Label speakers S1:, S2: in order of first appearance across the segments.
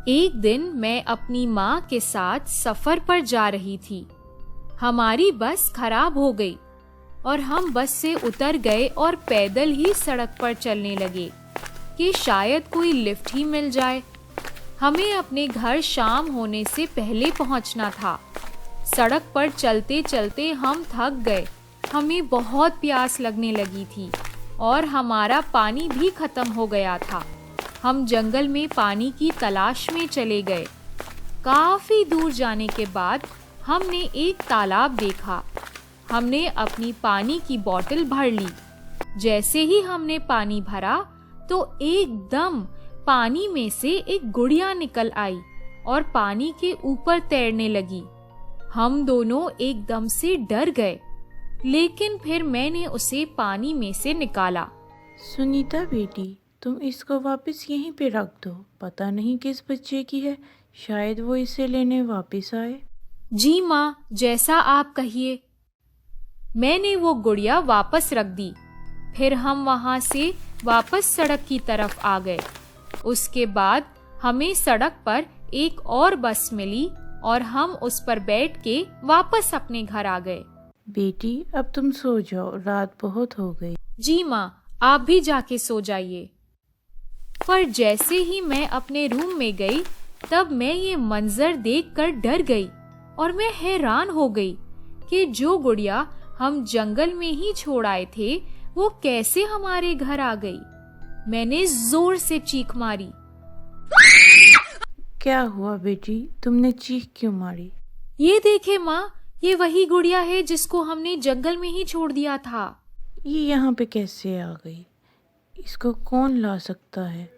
S1: एक दिन मैं अपनी माँ के साथ सफर पर जा रही थी। हमारी बस खराब हो गई और हम बस से उतर गए और पैदल ही सड़क पर चलने लगे कि शायद कोई लिफ्ट ही मिल जाए। हमें अपने घर शाम होने से पहले पहुंचना था। सड़क पर चलते चलते हम थक गए। हमें बहुत प्यास लगने लगी थी और हमारा पानी भी खत्म हो गया था। हम जंगल में पानी की तलाश में चले गए। काफी दूर जाने के बाद हमने एक तालाब देखा। हमने अपनी पानी की बोतल भर ली। जैसे ही हमने पानी भरा तो एकदम पानी में से एक गुड़िया निकल आई और पानी के ऊपर तैरने लगी। हम दोनों एकदम से डर गए, लेकिन फिर मैंने उसे पानी में से निकाला।
S2: सुनीता बेटी, तुम इसको वापस यहीं पे रख दो। पता नहीं किस बच्चे की है, शायद वो इसे लेने वापस आए।
S1: जी माँ, जैसा आप कहिए। मैंने वो गुड़िया वापस रख दी। फिर हम वहां से वापस सड़क की तरफ आ गए। उसके बाद हमें सड़क पर एक और बस मिली और हम उस पर बैठ के वापस अपने घर आ गए।
S2: बेटी, अब तुम सो जाओ, रात बहुत हो गई।
S1: जी माँ, आप भी जाके सो जाइए। पर जैसे ही मैं अपने रूम में गई, तब मैं ये मंजर देखकर डर गई और मैं हैरान हो गई कि जो गुड़िया हम जंगल में ही छोड़ आए थे, वो कैसे हमारे घर आ गई। मैंने जोर से चीख मारी।
S2: क्या हुआ बेटी, तुमने चीख क्यों मारी?
S1: ये देखे माँ, ये वही गुड़िया है जिसको हमने जंगल में ही छोड़ दिया था।
S2: ये यहाँ पे कैसे आ गई? इसको कौन ला सकता है?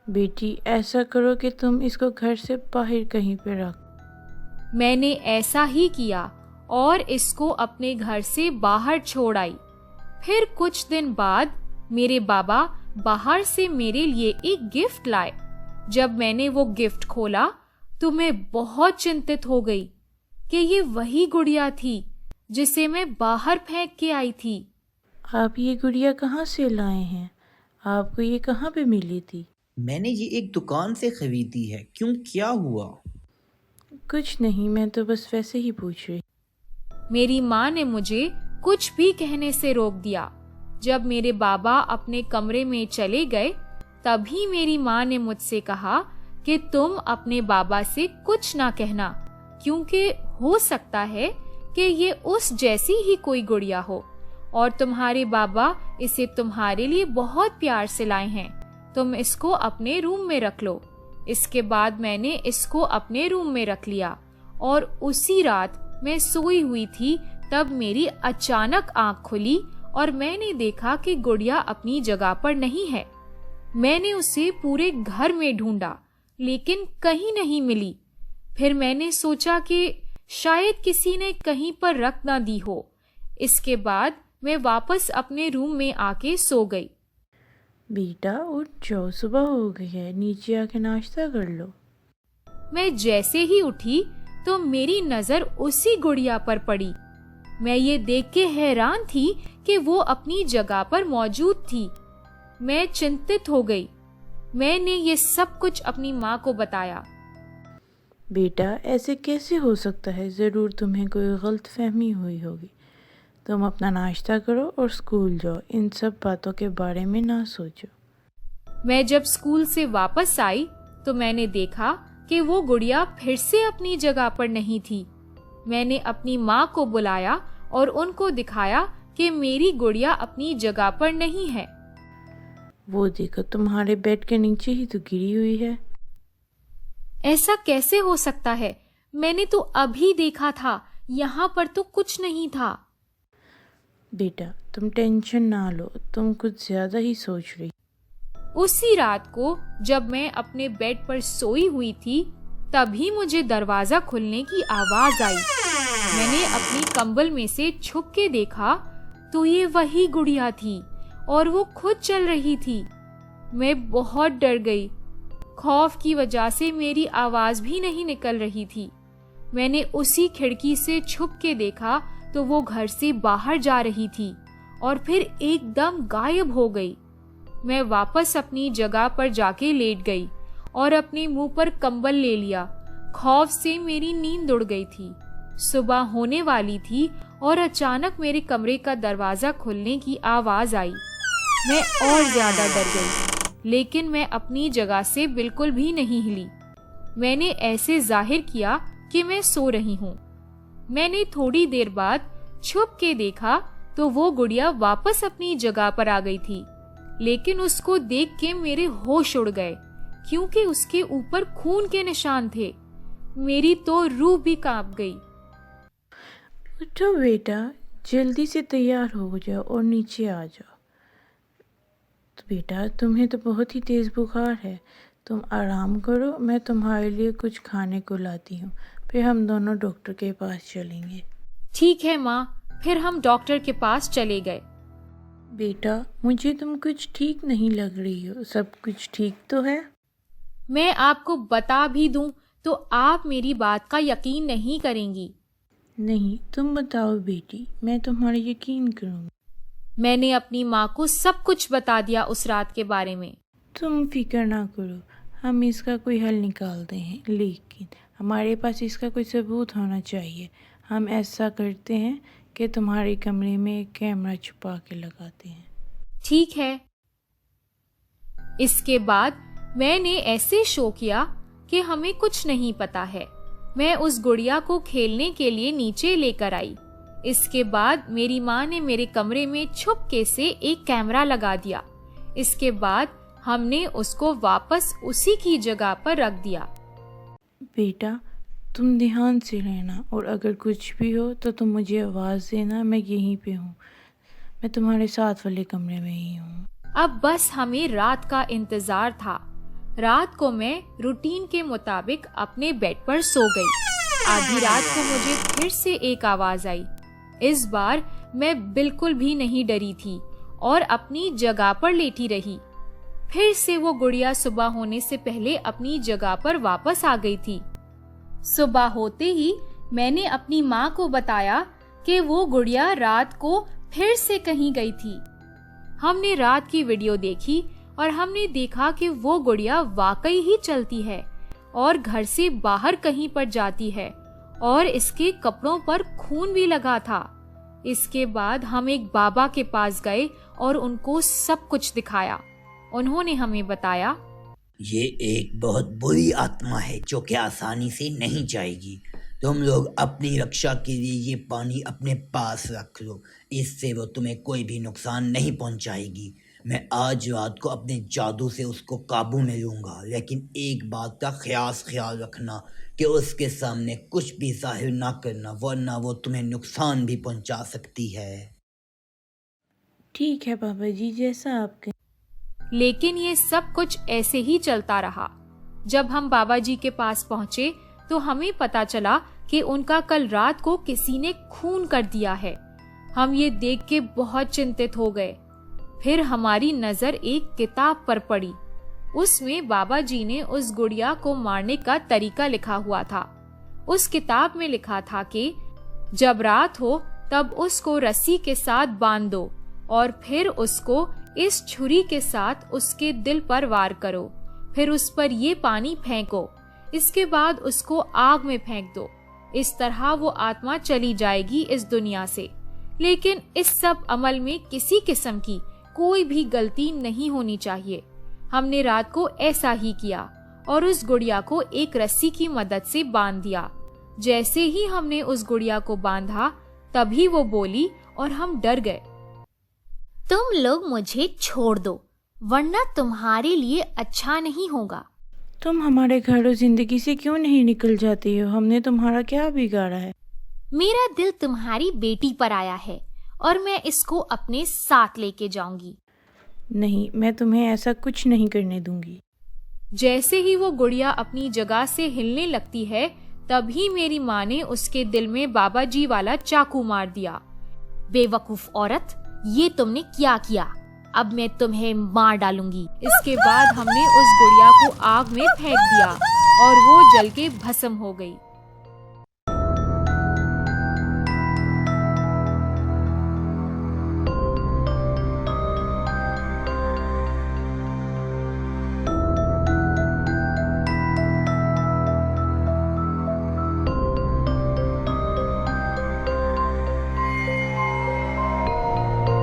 S2: बेटी, ऐसा करो कि तुम इसको घर से बाहर कहीं पे रख।
S1: मैंने ऐसा ही किया और इसको अपने घर से बाहर छोड़ आई। फिर कुछ दिन बाद मेरे बाबा बाहर से मेरे लिए एक गिफ्ट लाए। जब मैंने वो गिफ्ट खोला तो मैं बहुत चिंतित हो गई कि ये वही गुड़िया थी जिसे मैं बाहर फेंक के आई थी।
S2: आप ये गुड़िया कहाँ से लाए हैं? आपको ये कहाँ पे मिली थी?
S3: मैंने ये एक दुकान से खरीदी है। क्यों, क्या हुआ?
S2: कुछ नहीं, मैं तो बस वैसे ही पूछ रही।
S1: मेरी माँ ने मुझे कुछ भी कहने से रोक दिया। जब मेरे बाबा अपने कमरे में चले गए, तभी मेरी माँ ने मुझसे कहा कि तुम अपने बाबा से कुछ ना कहना, क्योंकि हो सकता है कि ये उस जैसी ही कोई गुड़िया हो और तुम्हारे बाबा इसे तुम्हारे लिए बहुत प्यार से लाए हैं। तुम इसको अपने रूम में रख लो। इसके बाद मैंने इसको अपने रूम में रख लिया और उसी रात मैं सोई हुई थी, तब मेरी अचानक आंख खुली और मैंने देखा कि गुड़िया अपनी जगह पर नहीं है। मैंने उसे पूरे घर में ढूंढा, लेकिन कहीं नहीं मिली। फिर मैंने सोचा कि शायद किसी ने कहीं पर रख ना दी हो। इसके बाद मैं वापस अपने रूम में आके सो गई।
S2: बेटा उठ जाओ, सुबह हो गई है, नीचे आके नाश्ता कर लो।
S1: मैं जैसे ही उठी तो मेरी नजर उसी गुड़िया पर पड़ी। मैं ये देख के हैरान थी कि वो अपनी जगह पर मौजूद थी। मैं चिंतित हो गई। मैंने ये सब कुछ अपनी माँ को बताया।
S2: बेटा, ऐसे कैसे हो सकता है? ज़रूर तुम्हें कोई गलतफहमी हुई होगी। तुम अपना नाश्ता करो और स्कूल जाओ। इन सब बातों के बारे में ना सोचो।
S1: मैं जब स्कूल से वापस आई तो मैंने देखा कि वो गुड़िया फिर से अपनी जगह पर नहीं थी। मैंने अपनी माँ को बुलाया और उनको दिखाया कि मेरी गुड़िया अपनी जगह पर नहीं है।
S2: वो देखो, तुम्हारे बेड के नीचे ही तो गिरी हुई है।
S1: ऐसा कैसे हो सकता है? मैंने तो अभी देखा था, यहाँ पर तो कुछ नहीं था।
S2: बेटा, तुम टेंशन ना लो, तुम कुछ ज्यादा ही सोच रही।
S1: उसी रात को जब मैं अपने बेड पर सोई हुई थी, तभी मुझे दरवाजा खुलने की आवाज आई। मैंने अपनी कंबल में से छुप के देखा तो ये वही गुड़िया थी और वो खुद चल रही थी। मैं बहुत डर गई। खौफ की वजह से मेरी आवाज भी नहीं निकल रही थी। मैंने उसी खिड़की से छुप के देखा तो वो घर से बाहर जा रही थी और फिर एकदम गायब हो गई। मैं वापस अपनी जगह पर जाके लेट गई और अपने मुंह पर कंबल ले लिया। खौफ से मेरी नींद उड़ गई थी। सुबह होने वाली थी और अचानक मेरे कमरे का दरवाजा खुलने की आवाज आई। मैं और ज्यादा डर गई, लेकिन मैं अपनी जगह से बिल्कुल भी नहीं हिली। मैंने ऐसे जाहिर किया कि मैं सो रही हूँ। मैंने थोड़ी देर बाद छुप के देखा तो वो गुड़िया वापस अपनी जगह पर आ गई थी, लेकिन उसको देख के मेरे होश उड़ गए क्योंकि उसके ऊपर खून के निशान थे। मेरी तो रूह भी कांप गई।
S2: उठो बेटा, जल्दी से तैयार हो जाओ और नीचे आ जाओ। तो बेटा, तुम्हें तो बहुत ही तेज़ बुखार है, तुम आराम करो, मैं तुम्हारे लिए कुछ खाने को लाती हूँ, फिर हम दोनों डॉक्टर के पास चलेंगे।
S1: ठीक है माँ। फिर हम डॉक्टर के पास चले गए।
S2: बेटा, मुझे तुम कुछ ठीक नहीं लग रही हो, सब कुछ ठीक तो है?
S1: मैं आपको बता भी दूं तो आप मेरी बात का यकीन नहीं करेंगी।
S2: नहीं, तुम बताओ बेटी, मैं तुम्हारा यकीन करूँगी।
S1: मैंने अपनी माँ को सब कुछ बता दिया उस रात के बारे में।
S2: तुम फिक्र ना करो, हम इसका कोई हल निकालते हैं, लेकिन हमारे पास इसका कोई सबूत होना चाहिए। हम ऐसा करते हैं कि तुम्हारे कमरे में एक कैमरा छुपा के लगाते हैं।
S1: ठीक है। इसके बाद मैंने ऐसे शो किया कि हमें कुछ नहीं पता है। मैं उस गुड़िया को खेलने के लिए नीचे लेकर आई। इसके बाद मेरी माँ ने मेरे कमरे में छुपके से एक कैमरा लगा दिया। इसके बाद हमने उसको वापस उसी की जगह पर रख दिया।
S2: बेटा, तुम ध्यान से रहना और अगर कुछ भी हो तो तुम मुझे आवाज़ देना, मैं यहीं पे हूँ। मैं तुम्हारे साथ वाले कमरे में ही हूँ।
S1: अब बस हमें रात का इंतजार था। रात को मैं रूटीन के मुताबिक अपने बेड पर सो गई। आधी रात को मुझे फिर से एक आवाज आई। इस बार मैं बिल्कुल भी नहीं डरी थी और अपनी जगह पर लेटी रही। फिर से वो गुड़िया सुबह होने से पहले अपनी जगह पर वापस आ गई थी। सुबह होते ही मैंने अपनी माँ को बताया कि वो गुड़िया रात को फिर से कहीं गई थी। हमने रात की वीडियो देखी और हमने देखा कि वो गुड़िया वाकई ही चलती है और घर से बाहर कहीं पर जाती है और इसके कपड़ों पर खून भी लगा था। इसके बाद हम एक बाबा के पास गए और उनको सब कुछ दिखाया। उन्होंने हमें बताया,
S3: ये एक बहुत बुरी आत्मा है जो कि आसानी से नहीं जाएगी। तुम लोग अपनी रक्षा के लिए ये पानी अपने पास रख लो, इससे वो तुम्हें कोई भी नुकसान नहीं पहुंचाएगी। मैं आज रात को अपने जादू से उसको काबू में लूँगा, लेकिन एक बात का ख्याल रखना कि उसके सामने कुछ भी जाहिर ना करना, वरना वो तुम्हें नुकसान भी पहुंचा सकती है।
S2: ठीक है बाबा जी, जैसा आप कहें।
S1: लेकिन ये सब कुछ ऐसे ही चलता रहा। जब हम बाबा जी के पास पहुँचे तो हमें पता चला कि उनका कल रात को किसी ने खून कर दिया है। हम ये देख के बहुत चिंतित हो गए। फिर हमारी नजर एक किताब पर पड़ी। उसमें बाबा जी ने उस गुड़िया को मारने का तरीका लिखा हुआ था। उस किताब में लिखा था कि जब रात हो तब उसको रस्सी के साथ बांध दो और फिर उसको इस छुरी के साथ उसके दिल पर वार करो, फिर उस पर ये पानी फेंको, इसके बाद उसको आग में फेंक दो। इस तरह वो आत्मा चली जाएगी इस दुनिया से। लेकिन इस सब अमल में किसी किस्म की कोई भी गलती नहीं होनी चाहिए। हमने रात को ऐसा ही किया और उस गुड़िया को एक रस्सी की मदद से बांध दिया। जैसे ही हमने उस गुड़िया को बांधा तभी वो बोली और हम डर गए।
S4: तुम लोग मुझे छोड़ दो, वरना तुम्हारे लिए अच्छा नहीं होगा।
S2: तुम हमारे घर और जिंदगी से क्यों नहीं निकल जाती हो? हमने तुम्हारा क्या बिगाड़ा है?
S4: मेरा दिल तुम्हारी बेटी पर आया है और मैं इसको अपने साथ लेके जाऊंगी।
S2: नहीं, मैं तुम्हें ऐसा कुछ नहीं करने दूंगी।
S1: जैसे ही वो गुड़िया अपनी जगह से हिलने लगती है तभी मेरी माँ ने उसके दिल में बाबा जी वाला चाकू मार दिया।
S4: बेवकूफ औरत, ये तुमने क्या किया? अब मैं तुम्हें मार डालूंगी।
S1: इसके बाद हमने उस गुड़िया को आग में फेंक दिया और वो जल के भस्म हो गई।